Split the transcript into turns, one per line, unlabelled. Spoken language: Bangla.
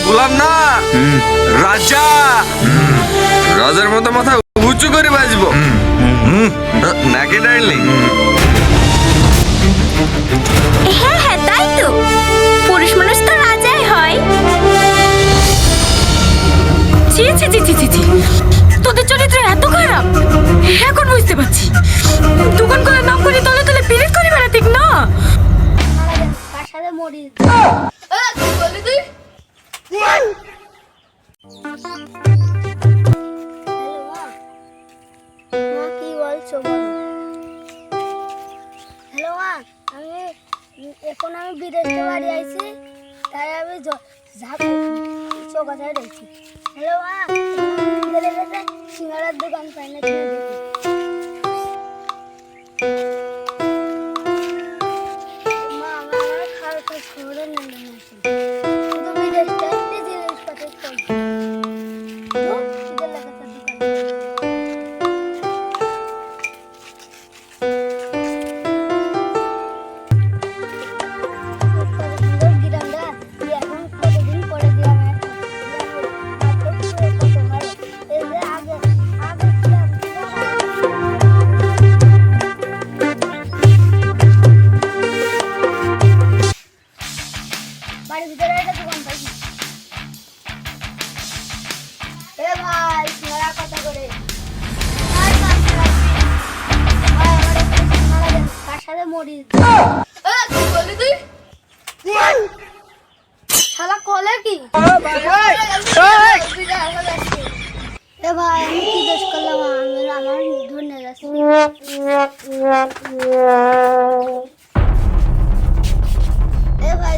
গোলাম না, রাজা। রাজার মতো মাথা উঁচু করে বাজবো নাকি ডার্লিং?
হ্যাঁ হ্যাঁ, তাই তো, পুরুষ মানুষ তো রাজাই হয়।
ছি ছি ছি ছি ছি ছি, তোদের চরিত্র এত খারাপ, এখন বুঝতে পারছি। দোকান করার নাম করে তলে তলে পিরিত করে বেড়াতিক না।
তার সাথে মরি। কি বলছো বলো? হ্যালো মা, এখন আমি বিদেশে বাড়ি আইছি, তাই আমি চৌকাছায় রয়েছি। হ্যালো মা, বিদেশে গেছে সিঙ্গারার দোকান পাই না কিনে দিবি। মা, আমার খাওয়ার খবরে নিয়ে আসি, শুধু বিদেশটা একটি জিনিসপত্র চলছে। বাড়ির ভিতরে একটা দোকান পাইছি। এ ভাই, সিঙ্গারা কত করে? তার সাথে মরিচ। শালা কলে কি? এ ভাই, আমি কি দোষ করলাম? আমার ধন্য যাচ্ছে। এ ভাই,